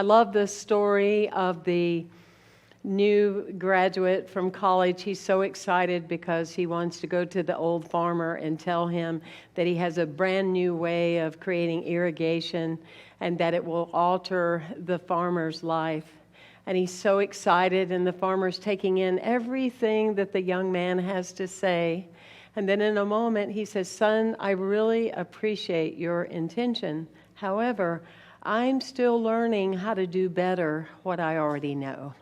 love the story of the new graduate from college. He's so excited because he wants to go to the old farmer and tell him that he has a brand new way of creating irrigation and that it will alter the farmer's life. And he's so excited, and the farmer's taking in everything that the young man has to say. And then in a moment, he says, "Son, I really appreciate your intention. However, I'm still learning how to do better what I already know.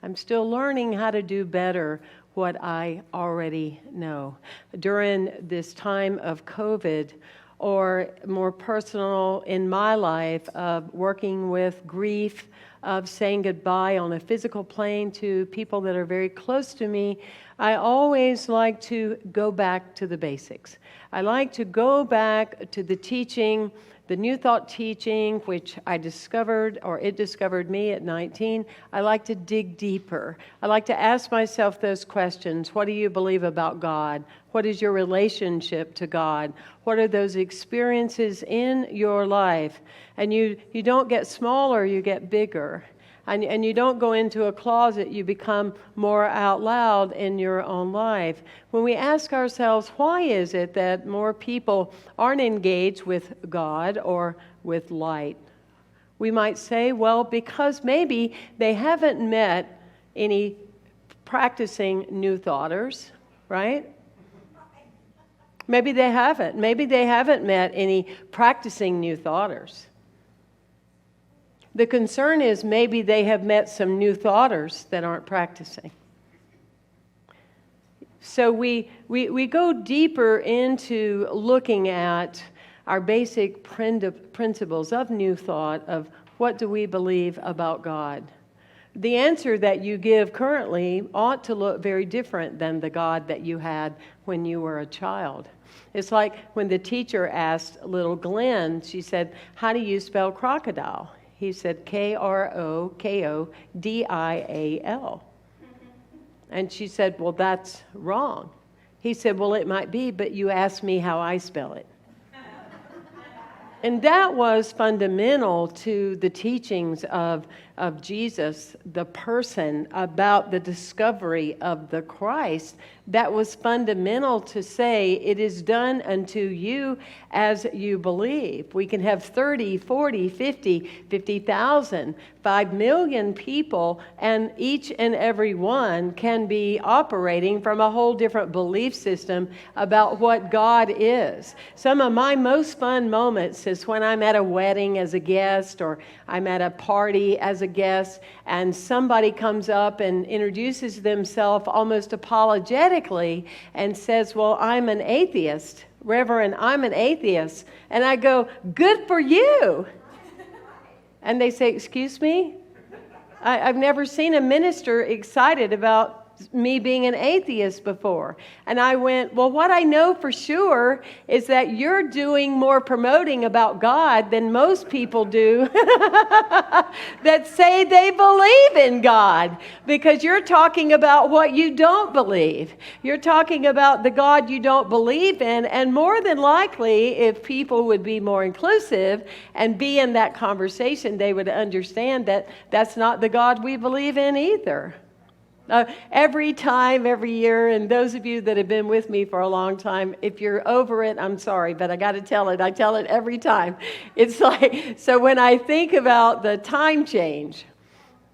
I'm still learning how to do better what I already know." During this time of COVID, or more personal in my life, of working with grief, of saying goodbye on a physical plane to people that are very close to me, I always like to go back to the basics. I like to go back to the teaching, the New Thought teaching, which I discovered, or it discovered me at 19. I like to dig deeper. I like to ask myself those questions. What do you believe about God? What is your relationship to God? What are those experiences in your life? And you don't get smaller, you get bigger. And you don't go into a closet, you become more out loud in your own life. When we ask ourselves, why is it that more people aren't engaged with God or with light? We might say, well, because maybe they haven't met any practicing New Thoughters, right? Maybe they haven't. Maybe they haven't met any practicing New Thoughters. The concern is maybe they have met some New Thoughters that aren't practicing. So we go deeper into looking at our basic principles of New Thought, of what do we believe about God. The answer that you give currently ought to look very different than the God that you had when you were a child. It's like when the teacher asked little Glenn, she said, "How do you spell crocodile?" He said, "Krokodial." And she said, "Well, that's wrong." He said, "Well, it might be, but you asked me how I spell it." And that was fundamental to the teachings of Jesus, the person, about the discovery of the Christ. That was fundamental to say, it is done unto you as you believe. We can have 30, 40, 50, 50,000, 5 million people, and each and every one can be operating from a whole different belief system about what God is. Some of my most fun moments is when I'm at a wedding as a guest, or I'm at a party as a guest, and somebody comes up and introduces themselves almost apologetically and says, "Well, I'm an atheist. Reverend, I'm an atheist." And I go, "Good for you." And they say, "Excuse me? I've never seen a minister excited about me being an atheist before." And I went, "Well, what I know for sure is that you're doing more promoting about God than most people do that say they believe in God, because you're talking about what you don't believe. You're talking about the God you don't believe in, and more than likely, if people would be more inclusive and be in that conversation, they would understand that that's not the God we believe in either." Every time, every year, and those of you that have been with me for a long time, if you're over it, I'm sorry, but I got to tell it. I tell it every time. It's like, so when I think about the time change,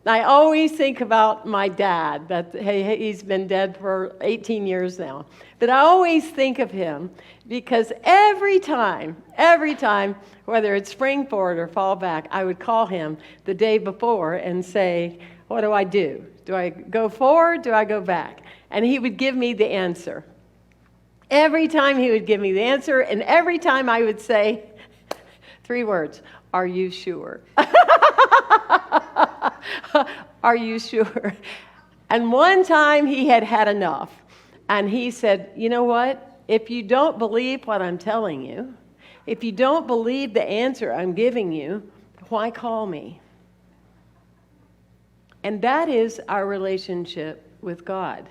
I always think about my dad. He's been dead for 18 years now. But I always think of him because every time, whether it's spring forward or fall back, I would call him the day before and say, "What do I do? Do I go forward? Do I go back?" And he would give me the answer. Every time he would give me the answer, and every time I would say 3 words: "Are you sure?" Are you sure? And one time he had had enough. And he said, "You know what? If you don't believe what I'm telling you, if you don't believe the answer I'm giving you, why call me?" And that is our relationship with God.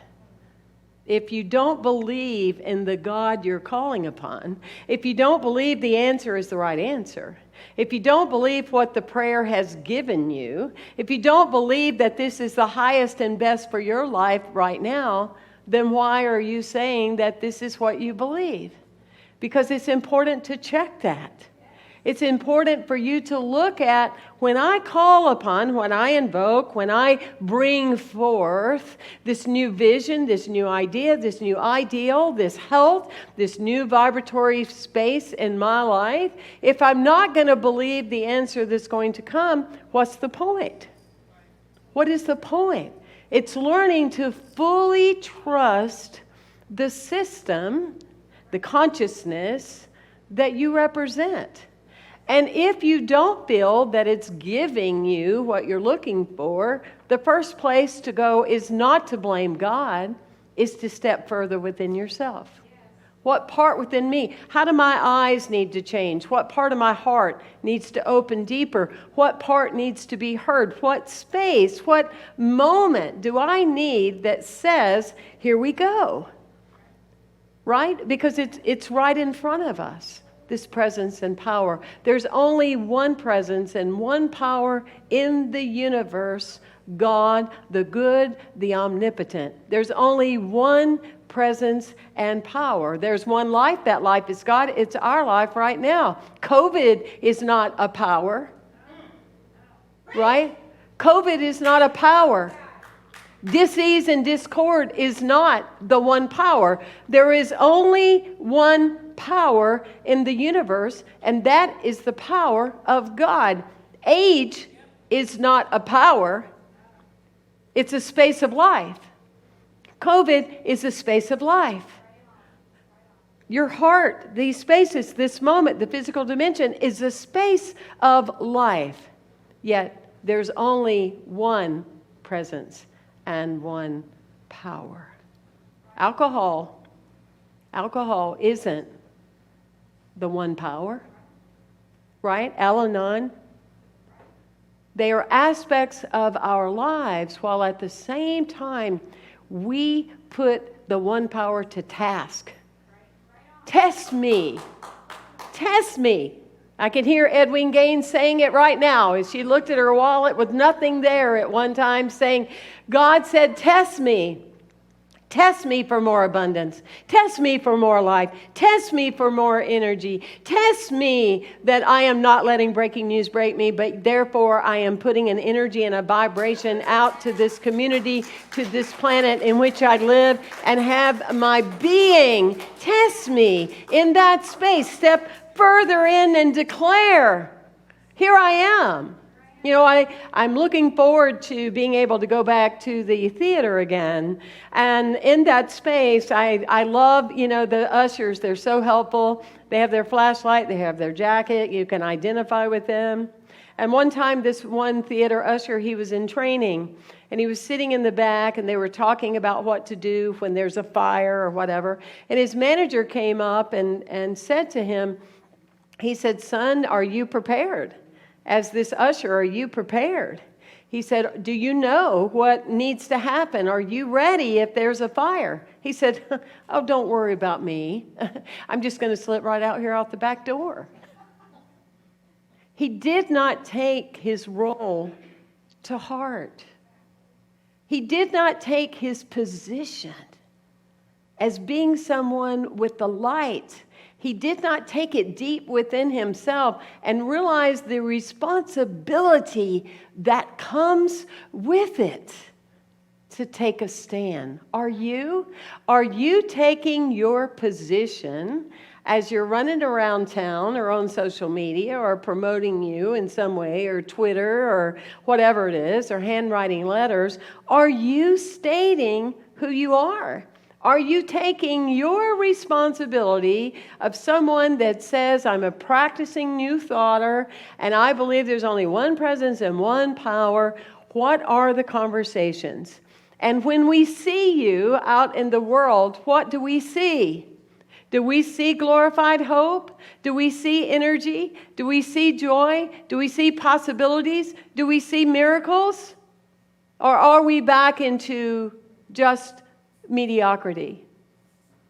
if you don't believe in the God you're calling upon, if you don't believe the answer is the right answer, if you don't believe what the prayer has given you, if you don't believe that this is the highest and best for your life right now, then why are you saying that this is what you believe? Because it's important to check that. It's important for you to look at when I call upon, when I invoke, when I bring forth this new vision, this new idea, this new ideal, this health, this new vibratory space in my life. If I'm not going to believe the answer that's going to come, what's the point? What is the point? It's learning to fully trust the system, the consciousness that you represent. And if you don't feel that it's giving you what you're looking for, the first place to go is not to blame God, is to step further within yourself. What part within me? How do my eyes need to change? What part of my heart needs to open deeper? What part needs to be heard? What space, what moment do I need that says, here we go? Right? Because it's right in front of us. This presence and power. There's only one presence and one power in the universe, God, the good, the omnipotent. There's only one presence and power. There's one life. That life is God. It's our life right now. COVID is not a power, right? COVID is not a power. Dis-ease and discord is not the one power. There is only one power in the universe, and that is the power of God. Age is not a power. It's a space of life. COVID is a space of life. Your heart, these spaces, this moment, the physical dimension is a space of life. Yet there's only one presence and one power. Alcohol isn't the one power, right? Al-Anon. They are aspects of our lives, while at the same time we put the one power to task. Test me. Test me. I can hear Edwin Gaines saying it right now as she looked at her wallet with nothing there at one time, saying, God said, test me. Test me for more abundance. Test me for more life. Test me for more energy. Test me that I am not letting breaking news break me, but therefore I am putting an energy and a vibration out to this community, to this planet in which I live and have my being. Test me in that space. Step further in and declare, here I am. You know, I'm looking forward to being able to go back to the theater again. And in that space, I love, the ushers. They're so helpful. They have their flashlight. They have their jacket. You can identify with them. And one time, this one theater usher, he was in training. And he was sitting in the back, and they were talking about what to do when there's a fire or whatever. And his manager came up and said to him, he said, son, are you prepared? As this usher, are you prepared? He said, do you know what needs to happen? Are you ready if there's a fire? He said, oh, don't worry about me. I'm just going to slip right out here out the back door. He did not take his role to heart. He did not take his position as being someone with the light. He did not take it deep within himself and realize the responsibility that comes with it to take a stand. Are you? Are you taking your position as you're running around town or on social media or promoting you in some way or Twitter or whatever it is or handwriting letters? Are you stating who you are? Are you taking your responsibility of someone that says, I'm a practicing new thoughter, and I believe there's only one presence and one power? What are the conversations? And when we see you out in the world, what do we see? Do we see glorified hope? Do we see energy? Do we see joy? Do we see possibilities? Do we see miracles? Or are we back into just mediocrity.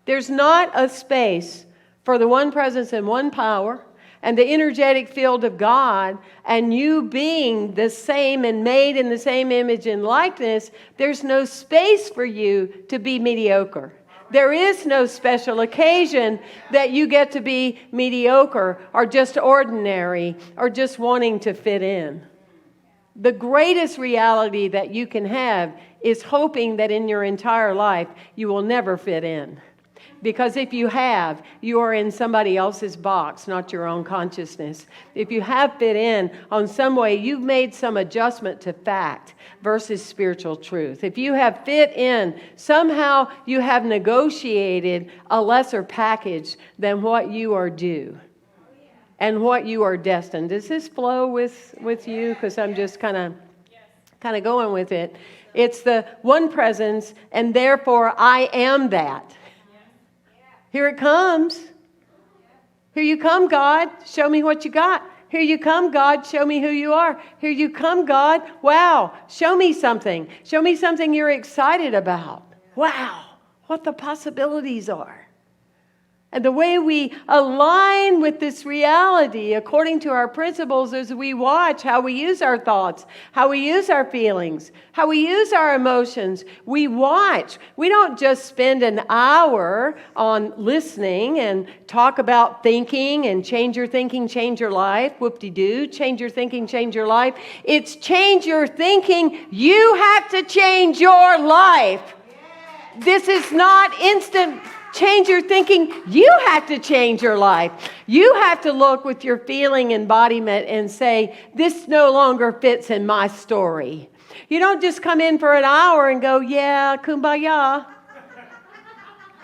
There's not a space for the one presence and one power and the energetic field of God and you being the same and made in the same image and likeness. There's no space for you to be mediocre. There is no special occasion that you get to be mediocre or just ordinary or just wanting to fit in. The greatest reality that you can have is hoping that in your entire life you will never fit in. Because if you have, you are in somebody else's box, not your own consciousness. If you have fit in on some way, you've made some adjustment to fact versus spiritual truth. If you have fit in, somehow you have negotiated a lesser package than what you are due and what you are destined. Does this flow with you? Because I'm just kind of going with it. It's the one presence, and therefore I am that. Here it comes. Here you come, God. Show me what you got. Here you come, God. Show me who you are. Here you come, God. Wow. Show me something. Show me something you're excited about. Wow. What the possibilities are. And the way we align with this reality according to our principles is we watch how we use our thoughts, how we use our feelings, how we use our emotions. We watch. We don't just spend an hour on listening and talk about thinking and change your thinking, change your life. Whoop-de-doo, change your thinking, change your life. It's change your thinking. You have to change your life. This is not instant. Change your thinking. You have to change your life. You have to look with your feeling embodiment and say, this no longer fits in my story. You don't just come in for an hour and go, yeah, kumbaya.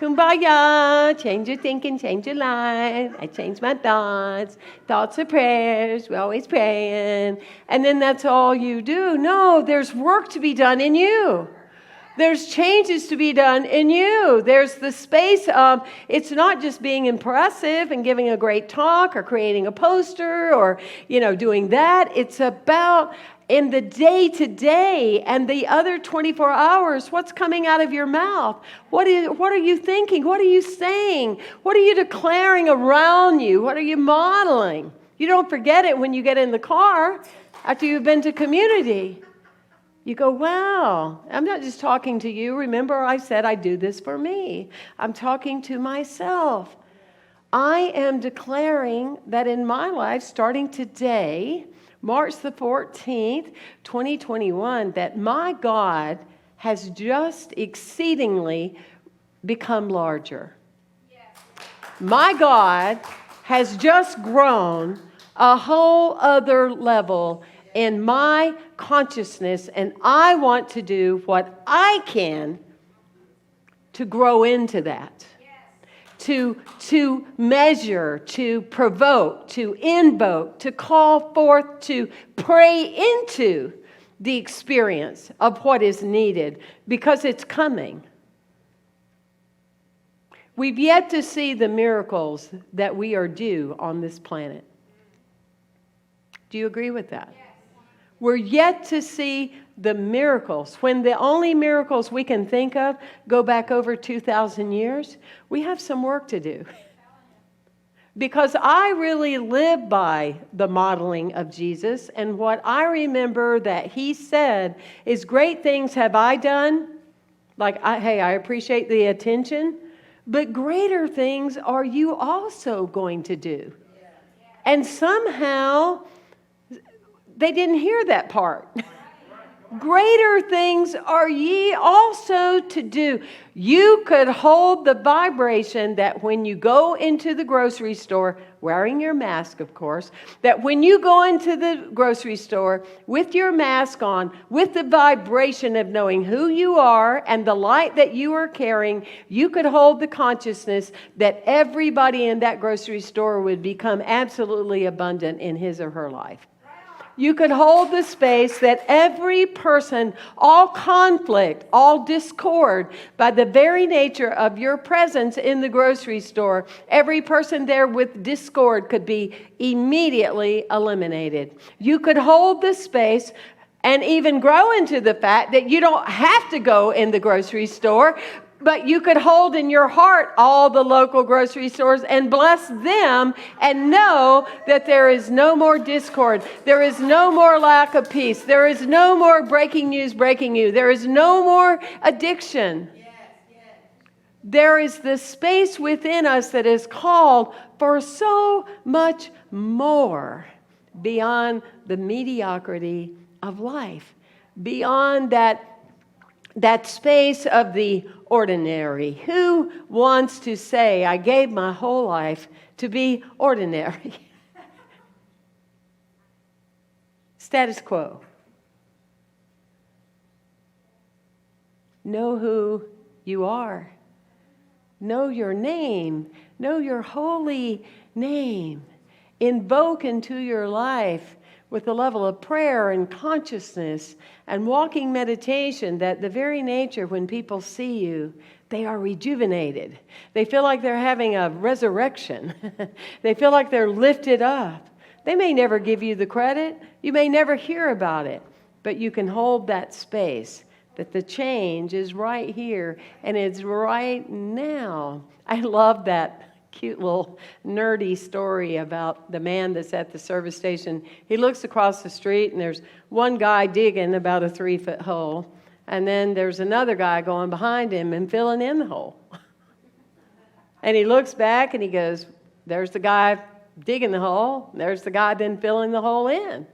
Kumbaya. Change your thinking, change your life. I change my thoughts. Thoughts are prayers. We're always praying. And then that's all you do. No, there's work to be done in you. There's changes to be done in you. There's the space of, it's not just being impressive and giving a great talk or creating a poster or, doing that. It's about in the day-to-day and the other 24 hours, what's coming out of your mouth? What are you thinking? What are you saying? What are you declaring around you? What are you modeling? You don't forget it when you get in the car after you've been to community. You go, wow, I'm not just talking to you. Remember, I said I do this for me. I'm talking to myself. I am declaring that in my life, starting today, March the 14th, 2021, that my God has just exceedingly become larger. My God has just grown a whole other level in my consciousness, and I want to do what I can to grow into that. To measure, to provoke, to invoke, to call forth, to pray into the experience of what is needed, because it's coming. We've yet to see the miracles that we are due on this planet. Do you agree with that? We're yet to see the miracles. When the only miracles we can think of go back over 2,000 years, we have some work to do. Because I really live by the modeling of Jesus, and what I remember that he said is, great things have I done. I appreciate the attention, but greater things are you also going to do. And somehow they didn't hear that part. Greater things are ye also to do. You could hold the vibration that when you go into the grocery store, wearing your mask, of course, that when you go into the grocery store with your mask on, with the vibration of knowing who you are and the light that you are carrying, you could hold the consciousness that everybody in that grocery store would become absolutely abundant in his or her life. You could hold the space that every person, all conflict, all discord, by the very nature of your presence in the grocery store, every person there with discord could be immediately eliminated. You could hold the space and even grow into the fact that you don't have to go in the grocery store, But you could hold in your heart all the local grocery stores and bless them and know that there is no more discord. There is no more lack of peace. There is no more breaking news breaking you. There is no more addiction. There is this space within us that is called for so much more beyond the mediocrity of life, beyond that space of the ordinary. Who wants to say, I gave my whole life to be ordinary? Status quo. Know who you are. Know your name. Know your holy name. Invoke into your life with a level of prayer and consciousness and walking meditation that the very nature when people see you, they are rejuvenated. They feel like they're having a resurrection. They feel like they're lifted up. They may never give you the credit. You may never hear about it, but you can hold that space that the change is right here and it's right now. I love that cute little nerdy story about the man that's at the service station. He looks across the street and there's one guy digging about a 3-foot hole. And then there's another guy going behind him and filling in the hole. And he looks back and he goes, there's the guy digging the hole. There's the guy then filling the hole in.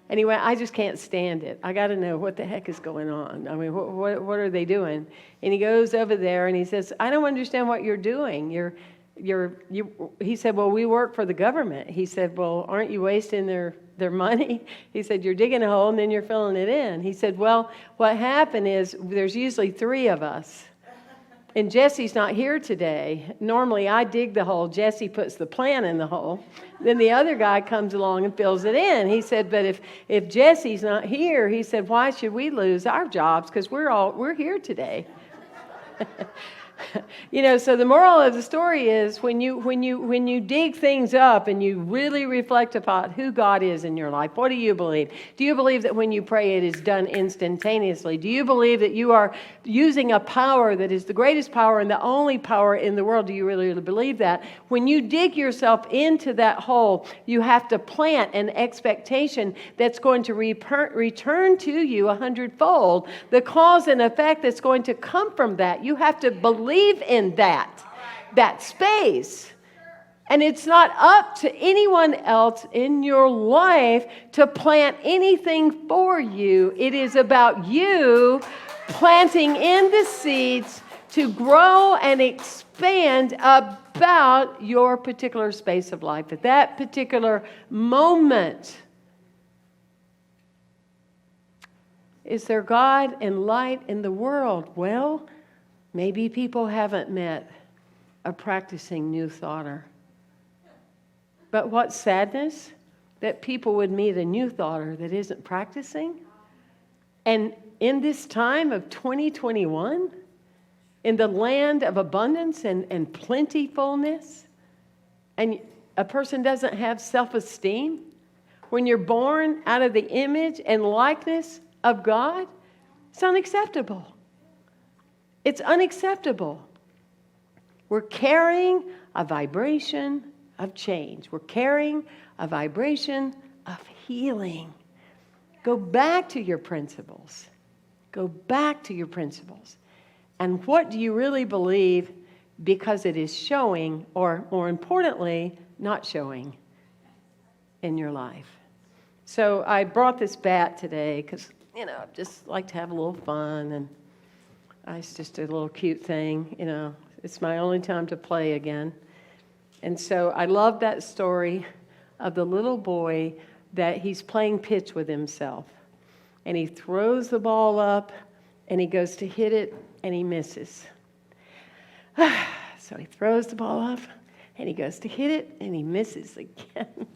And he went, I just can't stand it. I got to know what the heck is going on. I mean, what are they doing? And he goes over there and he says, I don't understand what you're doing. He said, well, we work for the government. He said, well, aren't you wasting their money? He said, you're digging a hole and then you're filling it in. He said, well, what happened is there's usually 3 of us. And Jesse's not here today. Normally I dig the hole. Jesse puts the plant in the hole. Then the other guy comes along and fills it in. He said, but if Jesse's not here, he said, why should we lose our jobs? Because we're here today. So the moral of the story is when you dig things up and you really reflect upon who God is in your life, what do you believe? Do you believe that when you pray it is done instantaneously? Do you believe that you are using a power that is the greatest power and the only power in the world? Do you really believe that? When you dig yourself into that hole, you have to plant an expectation that's going to return to you 100-fold. The cause and effect that's going to come from that. You have to believe in that space. And it's not up to anyone else in your life to plant anything for you. It is about you planting in the seeds to grow and expand about your particular space of life at that particular moment. Is there God and light in the world? Well, maybe people haven't met a practicing New Thoughter. But what sadness that people would meet a New Thoughter that isn't practicing. And in this time of 2021, in the land of abundance and plentifulness, and a person doesn't have self-esteem, when you're born out of the image and likeness of God, it's unacceptable. It's unacceptable. We're carrying a vibration of change. We're carrying a vibration of healing. Go back to your principles. Go back to your principles. And what do you really believe? Because it is showing, or more importantly, not showing in your life. So I brought this bat today because, I just like to have a little fun, and it's just a little cute thing, It's my only time to play again. And so I love that story of the little boy that he's playing pitch with himself. And he throws the ball up, and he goes to hit it, and he misses. So he throws the ball up, and he goes to hit it, and he misses again.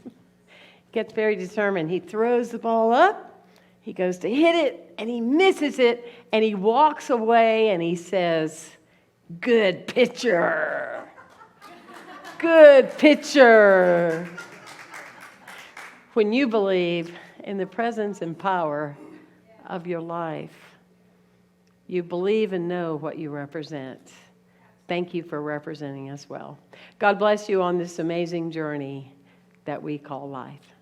Gets very determined. He throws the ball up. He goes to hit it, and he misses it, and he walks away, and he says, good pitcher. Good pitcher. When you believe in the presence and power of your life, you believe and know what you represent. Thank you for representing us well. God bless you on this amazing journey that we call life.